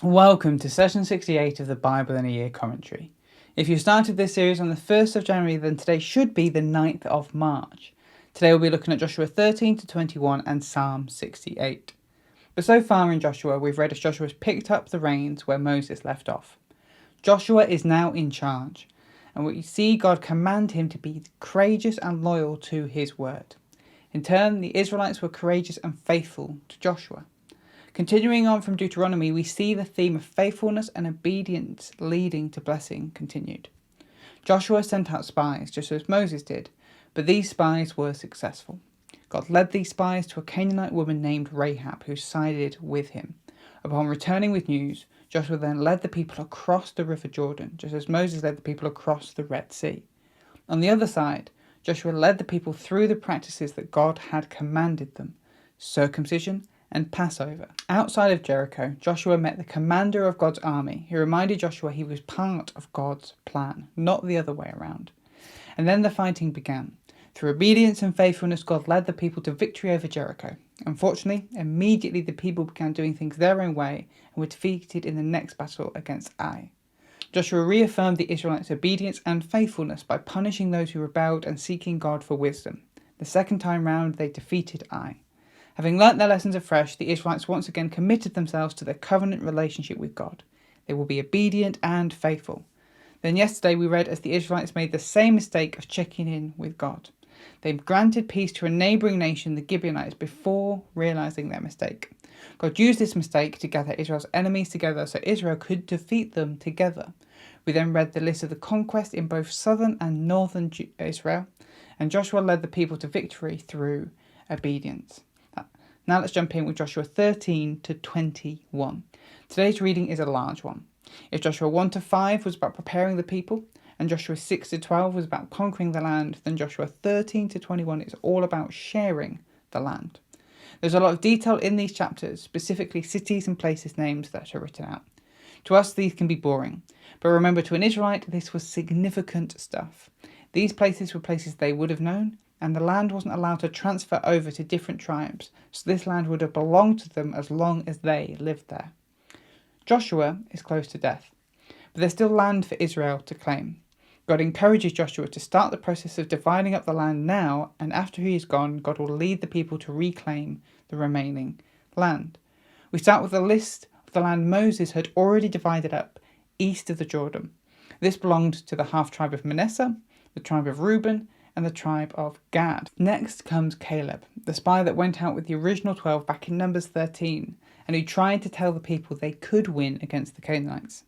Welcome to session 68 of the Bible in a Year commentary. If you started this series on the 1st of January, then today should be the 9th of March. Today we'll be looking at Joshua 13 to 21 and Psalm 68. But so far in Joshua, we've read as Joshua's picked up the reins where Moses left off. Joshua is now in charge, and we see God command him to be courageous and loyal to his word. In turn, the Israelites were courageous and faithful to Joshua. Continuing on from Deuteronomy, we see the theme of faithfulness and obedience leading to blessing continued. Joshua sent out spies, just as Moses did, but these spies were successful. God led these spies to a Canaanite woman named Rahab, who sided with him. Upon returning with news, Joshua then led the people across the river Jordan, just as Moses led the people across the Red Sea. On the other side, Joshua led the people through the practices that God had commanded them: circumcision and Passover. Outside of Jericho, Joshua met the commander of God's army, who reminded Joshua he was part of God's plan, not the other way around. And then the fighting began. Through obedience and faithfulness, God led the people to victory over Jericho. Unfortunately, immediately the people began doing things their own way and were defeated in the next battle against Ai. Joshua reaffirmed the Israelites' obedience and faithfulness by punishing those who rebelled and seeking God for wisdom. The second time round, they defeated Ai. Having learnt their lessons afresh, the Israelites once again committed themselves to their covenant relationship with God. They will be obedient and faithful. Then yesterday we read as the Israelites made the same mistake of checking in with God. They granted peace to a neighbouring nation, the Gibeonites, before realising their mistake. God used this mistake to gather Israel's enemies together so Israel could defeat them together. We then read the list of the conquest in both southern and northern Israel, and Joshua led the people to victory through obedience. Now let's jump in with Joshua 13 to 21. Today's reading is a large one. If Joshua 1 to 5 was about preparing the people, and Joshua 6 to 12 was about conquering the land, then Joshua 13 to 21 is all about sharing the land. There's a lot of detail in these chapters, specifically cities and places names that are written out. To us, these can be boring, but remember, to an Israelite, this was significant stuff. These places were places they would have known, and the land wasn't allowed to transfer over to different tribes, so this land would have belonged to them as long as they lived there. Joshua is close to death, but there's still land for Israel to claim. God encourages Joshua to start the process of dividing up the land now, and after he is gone, God will lead the people to reclaim the remaining land. We start with a list of the land Moses had already divided up east of the Jordan. This belonged to the half-tribe of Manasseh, the tribe of Reuben, and the tribe of Gad. Next comes Caleb, the spy that went out with the original 12 back in Numbers 13, and who tried to tell the people they could win against the Canaanites.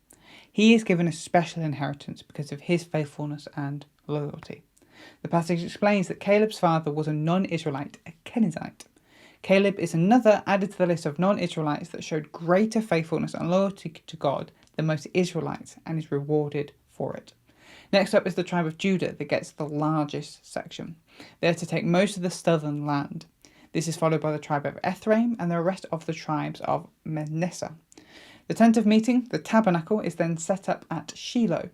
He is given a special inheritance because of his faithfulness and loyalty. The passage explains that Caleb's father was a non-Israelite, a Kenizzite. Caleb is another added to the list of non-Israelites that showed greater faithfulness and loyalty to God than most Israelites, and is rewarded for it. Next up is the tribe of Judah that gets the largest section. They are to take most of the southern land. This is followed by the tribe of Ephraim and the rest of the tribes of Manasseh. The tent of meeting, the tabernacle, is then set up at Shiloh.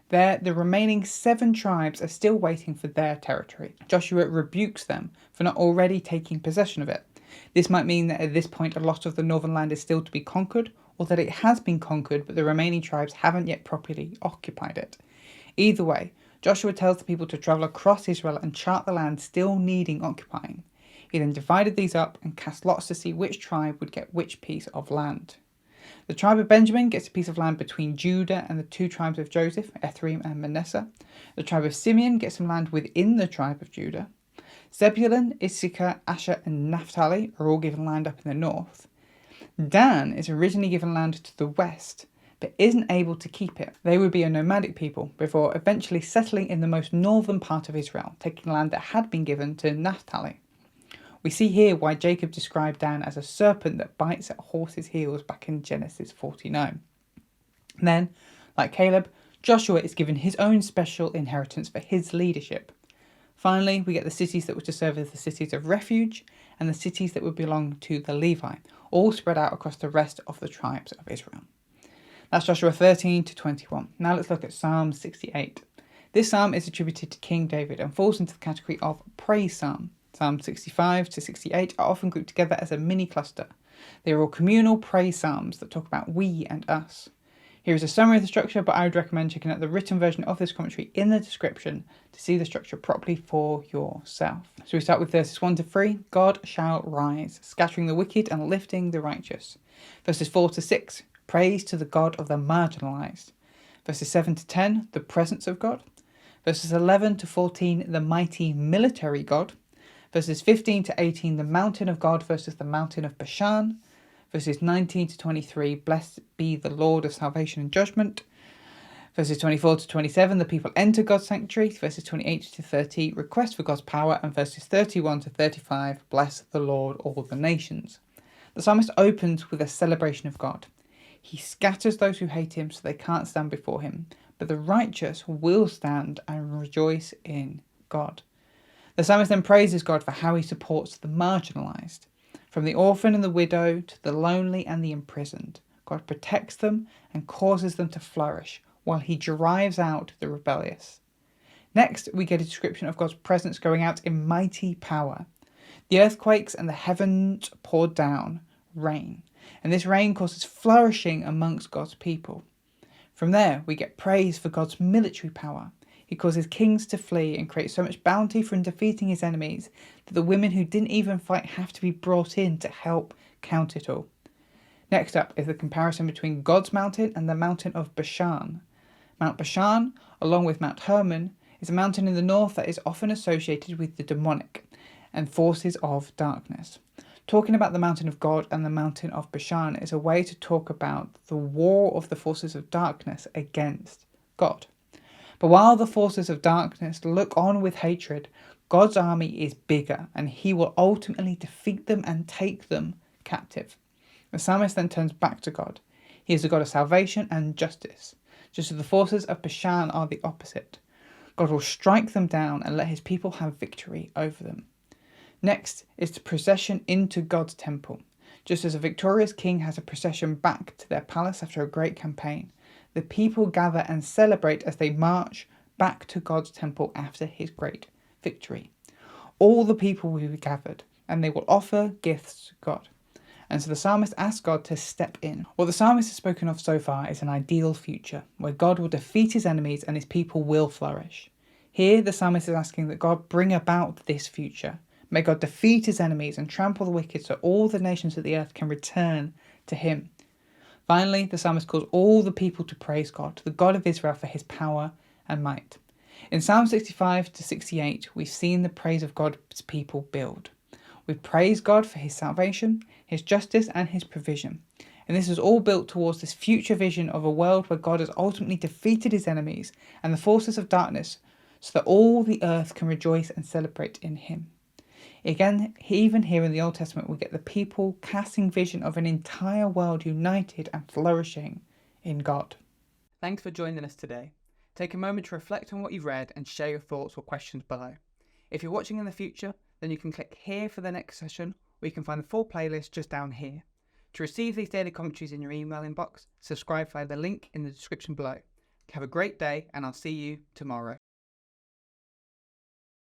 There, the remaining 7 tribes are still waiting for their territory. Joshua rebukes them for not already taking possession of it. This might mean that at this point a lot of the northern land is still to be conquered, or that it has been conquered but the remaining tribes haven't yet properly occupied it. Either way, Joshua tells the people to travel across Israel and chart the land still needing occupying. He then divided these up and cast lots to see which tribe would get which piece of land. The tribe of Benjamin gets a piece of land between Judah and the 2 tribes of Joseph, Ephraim and Manasseh. The tribe of Simeon gets some land within the tribe of Judah. Zebulun, Issachar, Asher and Naphtali are all given land up in the north. Dan is originally given land to the west, but isn't able to keep it. They would be a nomadic people before eventually settling in the most northern part of Israel, taking land that had been given to Naphtali. We see here why Jacob described Dan as a serpent that bites at a horse's heels back in Genesis 49. Then, like Caleb, Joshua is given his own special inheritance for his leadership. Finally, we get the cities that were to serve as the cities of refuge and the cities that would belong to the Levi, all spread out across the rest of the tribes of Israel. That's Joshua 13 to 21. Now let's look at Psalm 68. This psalm is attributed to King David and falls into the category of praise psalm. Psalms 65 to 68 are often grouped together as a mini cluster. They are all communal praise psalms that talk about we and us. Here is a summary of the structure, but I would recommend checking out the written version of this commentary in the description to see the structure properly for yourself. So we start with verses 1 to 3. God shall rise, scattering the wicked and lifting the righteous. Verses 4 to 6. Praise to the God of the marginalised. Verses 7 to 10. The presence of God. Verses 11 to 14. The mighty military God. Verses 15 to 18. The mountain of God versus the mountain of Bashan. Verses 19 to 23, blessed be the Lord of salvation and judgment. Verses 24 to 27, the people enter God's sanctuary. Verses 28 to 30, request for God's power. And verses 31 to 35, bless the Lord, all the nations. The psalmist opens with a celebration of God. He scatters those who hate him so they can't stand before him, but the righteous will stand and rejoice in God. The psalmist then praises God for how he supports the marginalised. From the orphan and the widow to the lonely and the imprisoned, God protects them and causes them to flourish while he drives out the rebellious. Next, we get a description of God's presence going out in mighty power. The earthquakes and the heavens poured down rain, and this rain causes flourishing amongst God's people. From there, we get praise for God's military power. He causes kings to flee and creates so much bounty from defeating his enemies that the women who didn't even fight have to be brought in to help count it all. Next up is the comparison between God's mountain and the mountain of Bashan. Mount Bashan, along with Mount Hermon, is a mountain in the north that is often associated with the demonic and forces of darkness. Talking about the mountain of God and the mountain of Bashan is a way to talk about the war of the forces of darkness against God. But while the forces of darkness look on with hatred, God's army is bigger and he will ultimately defeat them and take them captive. The psalmist then turns back to God. He is the God of salvation and justice, just as the forces of Bashan are the opposite. God will strike them down and let his people have victory over them. Next is the procession into God's temple. Just as a victorious king has a procession back to their palace after a great campaign, the people gather and celebrate as they march back to God's temple after his great victory. All the people will be gathered, and they will offer gifts to God. And so the psalmist asks God to step in. What the psalmist has spoken of so far is an ideal future, where God will defeat his enemies and his people will flourish. Here, the psalmist is asking that God bring about this future. May God defeat his enemies and trample the wicked so all the nations of the earth can return to him. Finally, the psalmist calls all the people to praise God, the God of Israel, for his power and might. In Psalm 65 to 68, we've seen the praise of God's people build. We praise God for his salvation, his justice, and his provision. And this is all built towards this future vision of a world where God has ultimately defeated his enemies and the forces of darkness so that all the earth can rejoice and celebrate in him. Again, even here in the Old Testament, we get the people casting vision of an entire world united and flourishing in God. Thanks for joining us today. Take a moment to reflect on what you've read and share your thoughts or questions below. If you're watching in the future, then you can click here for the next session, or you can find the full playlist just down here. To receive these daily commentaries in your email inbox, subscribe via the link in the description below. Have a great day, and I'll see you tomorrow.